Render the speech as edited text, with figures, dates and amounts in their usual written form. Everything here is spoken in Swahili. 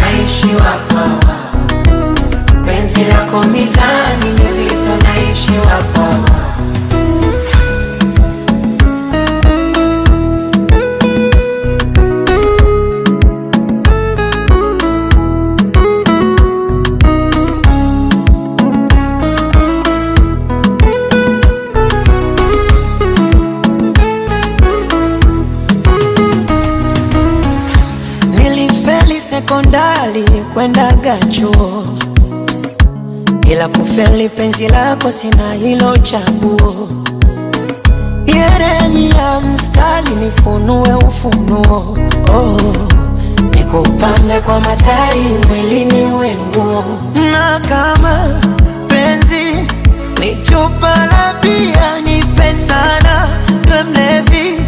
naishiwa pawa. Penzi lako mizani mizito, naishiwa pawa. Sekondari kwendaga chuo, ila kufeli penzi lako sina hilo chaguo. Yeremia mstari nifunue ufunuo, nikupambe kwa matari mwilini we nguo. Na kama penzi ni chupa la bia, nipe sana we mlevi,